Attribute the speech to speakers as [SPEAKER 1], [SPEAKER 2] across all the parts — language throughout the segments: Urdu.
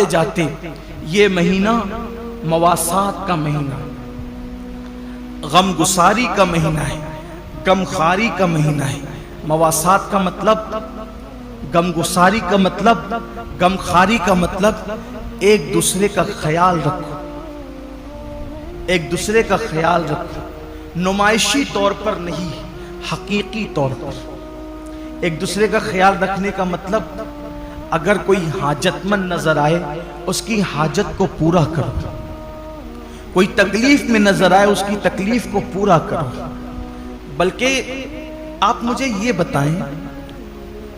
[SPEAKER 1] جاتے جاتے یہ مہینہ مواسات کا مہینہ، غم گساری کا مہینہ ہے، غم خاری کا مہینہ ہے۔ مواسات کا مطلب، غم گساری کا مطلب، غم خاری کا مطلب ایک دوسرے کا خیال رکھو، ایک دوسرے کا خیال رکھو، نمائشی طور پر نہیں، حقیقی طور پر۔ ایک دوسرے کا خیال رکھنے کا مطلب اگر کوئی حاجت مند نظر آئے اس کی حاجت کو پورا کرو، کوئی تکلیف میں نظر آئے اس کی تکلیف کو پورا کرو۔ بلکہ آپ مجھے یہ بتائیں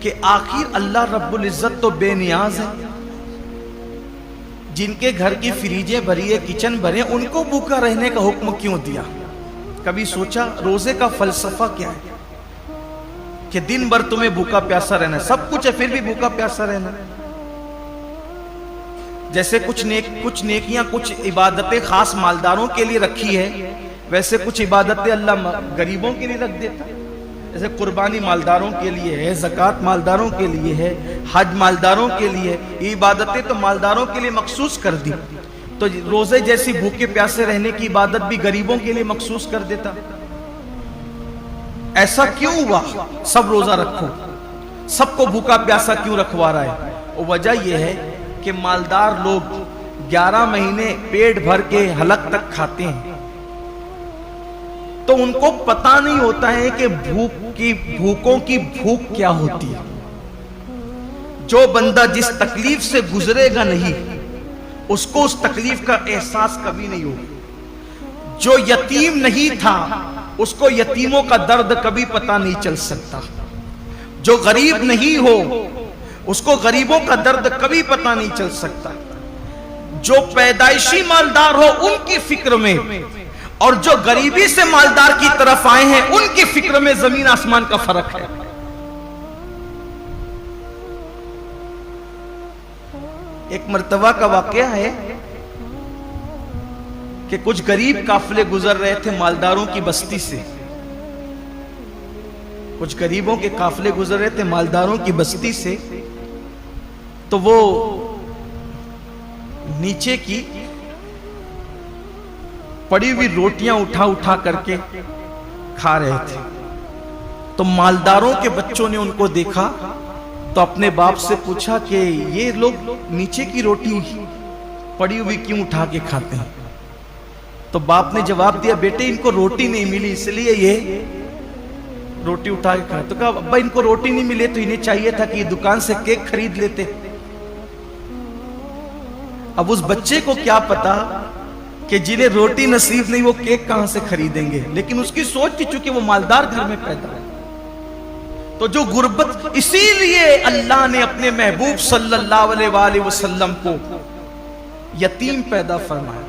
[SPEAKER 1] کہ آخر اللہ رب العزت تو بے نیاز ہے، جن کے گھر کی فریجیں بھری ہے، کچن بھرے، ان کو بھوکا رہنے کا حکم کیوں دیا؟ کبھی سوچا روزے کا فلسفہ کیا ہے کہ دن بھر تمہیں بھوکا پیاسا رہنا ہے، سب کچھ ہے پھر بھی بھوکا پیاسا رہنا ہے؟ جیسے کچھ نیکیاں، کچھ عبادتیں خاص مالداروں کے لیے رکھی ہے، ویسے کچھ عبادتیں اللہ غریبوں کے لیے رکھ دیتا ہے۔ جیسے قربانی مالداروں کے لیے ہے، زکوٰۃ مالداروں کے لیے ہے، حج مالداروں کے لیے، یہ عبادتیں تو مالداروں کے لیے مخصوص کر دی، تو روزے جیسی بھوکے پیاسے رہنے کی عبادت بھی غریبوں کے لیے مخصوص کر دیتا۔ ایسا کیوں ہوا؟ سب روزہ رکھو، سب کو بھوکا پیاسا کیوں رکھوا رہا ہے؟ اور وجہ یہ ہے کہ مالدار لوگ 11 مہینے پیٹ بھر کے حلق تک کھاتے ہیں، تو ان کو پتہ نہیں ہوتا ہے کہ بھوکوں کی بھوک کیا ہوتی ہے۔ جو بندہ جس تکلیف سے گزرے گا نہیں، اس کو اس تکلیف کا احساس کبھی نہیں ہوگا۔ جو یتیم نہیں تھا اس کو یتیموں کا درد کبھی پتہ نہیں چل سکتا۔ جو غریب نہیں ہو اس کو غریبوں کا درد کبھی پتہ نہیں چل سکتا۔ جو پیدائشی مالدار ہو ان کی فکر میں، اور جو غریبی سے مالدار کی طرف آئے ہیں ان کی فکر میں زمین آسمان کا فرق ہے۔ ایک مرتبہ کا واقعہ ہے کہ کچھ غریب قافلے گزر رہے تھے مالداروں کی بستی سے، کچھ غریبوں کے قافلے گزر رہے تھے مالداروں کی بستی سے، تو وہ نیچے کی پڑی ہوئی روٹیاں اٹھا کر کے کھا رہے تھے۔ تو مالداروں کے بچوں نے ان کو دیکھا تو اپنے باپ سے پوچھا کہ یہ لوگ نیچے کی روٹی پڑی ہوئی کیوں اٹھا کے کھاتے ہیں؟ تو باپ نے جواب دیا، بیٹے ان کو روٹی نہیں ملی اس لیے یہ روٹی اٹھا کے کھاتے۔ تو کہا ابا ان کو روٹی نہیں ملے تو انہیں چاہیے تھا کہ یہ دکان سے کیک خرید لیتے۔ اب اس بچے کو کیا پتا کہ جنہیں روٹی نصیب نہیں وہ کیک کہاں سے خریدیں گے، لیکن اس کی سوچ تھی چونکہ وہ مالدار گھر میں پیدا ہے۔ تو جو غربت، اسی لیے اللہ نے اپنے محبوب صلی اللہ علیہ وآلہ وسلم کو یتیم پیدا فرمایا،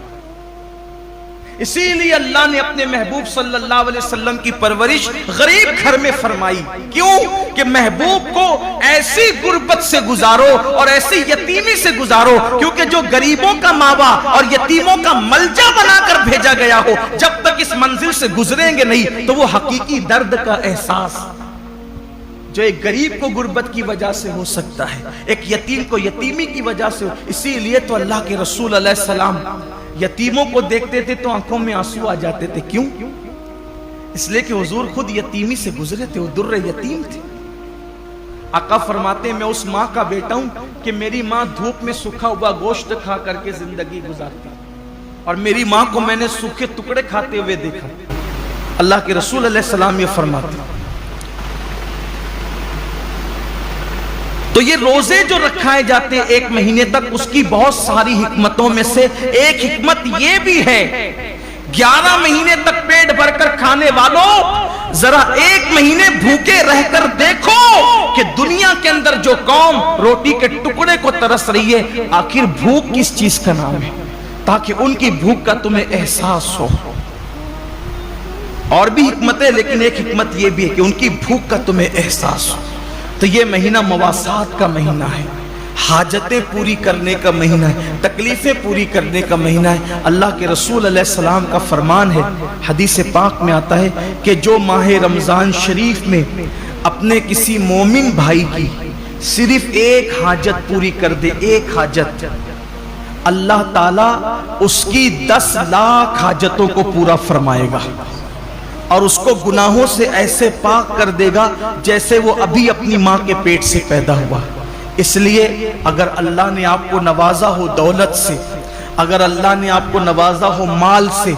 [SPEAKER 1] اسی لیے اللہ نے اپنے محبوب صلی اللہ علیہ وسلم کی پرورش غریب گھر میں فرمائی۔ کیوں؟ کہ محبوب کو ایسی غربت سے گزارو اور ایسی یتیمی سے گزارو، کیونکہ جو غریبوں کا ماوا اور یتیموں کا ملجا بنا کر بھیجا گیا ہو، جب تک اس منزل سے گزریں گے نہیں تو وہ حقیقی درد کا احساس جو ایک غریب کو غربت کی وجہ سے ہو سکتا ہے، ایک یتیم کو یتیمی کی وجہ سے ہو۔ اسی لیے تو اللہ کے رسول علیہ السلام یتیموں کو دیکھتے تھے تو آنکھوں میں آنسو آ جاتے تھے۔ کیوں؟ اس لیے کہ حضور خود یتیمی سے گزرے تھے، وہ در یتیم تھے۔ آقا فرماتے ہیں میں اس ماں کا بیٹا ہوں کہ میری ماں دھوپ میں سکھا ہوا گوشت کھا کر کے زندگی گزارتی، اور میری ماں کو میں نے سوکھے ٹکڑے کھاتے ہوئے دیکھا۔ اللہ کے رسول علیہ السلام یہ فرماتے ہیں۔ تو یہ روزے جو رکھائے جاتے ہیں ایک مہینے تک، اس کی بہت ساری حکمتوں میں سے ایک حکمت یہ بھی ہے، 11 مہینے تک پیٹ بھر کر کھانے والوں ذرا ایک مہینے بھوکے رہ کر دیکھو کہ دنیا کے اندر جو قوم روٹی کے ٹکڑے کو ترس رہی ہے آخر بھوک کس چیز کا نام ہے، تاکہ ان کی بھوک کا تمہیں احساس ہو۔ اور بھی حکمتیں، لیکن ایک حکمت یہ بھی ہے کہ ان کی بھوک کا تمہیں احساس ہو۔ تو یہ مہینہ مواسات کا مہینہ ہے، حاجتیں پوری کرنے کا مہینہ ہے، تکلیفیں پوری کرنے کا مہینہ ہے۔ اللہ کے رسول علیہ السلام کا فرمان ہے، حدیث پاک میں آتا ہے کہ جو ماہ رمضان شریف میں اپنے کسی مومن بھائی کی صرف ایک حاجت پوری کر دے، ایک حاجت، اللہ تعالیٰ اس کی 10 لاکھ حاجتوں کو پورا فرمائے گا اور اس کو گناہوں سے ایسے پاک کر دے گا جیسے وہ ابھی اپنی ماں کے پیٹ سے پیدا ہوا۔ اس لیے اگر اللہ نے آپ کو نوازا ہو دولت سے، اگر اللہ نے آپ کو نوازا ہو مال سے،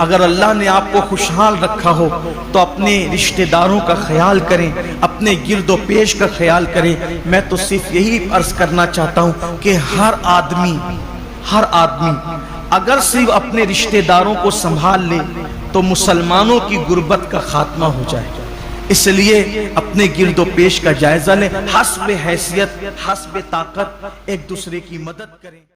[SPEAKER 1] اگر اللہ نے آپ کو خوشحال رکھا ہو تو اپنے رشتہ داروں کا خیال کریں، اپنے گرد و پیش کا خیال کریں۔ میں تو صرف یہی عرض کرنا چاہتا ہوں کہ ہر آدمی اگر صرف اپنے رشتہ داروں کو سنبھال لے تو مسلمانوں کی غربت کا خاتمہ ہو جائے گا۔ اس لیے اپنے گرد و پیش کا جائزہ لیں، حسب حیثیت حسب طاقت ایک دوسرے کی مدد کریں۔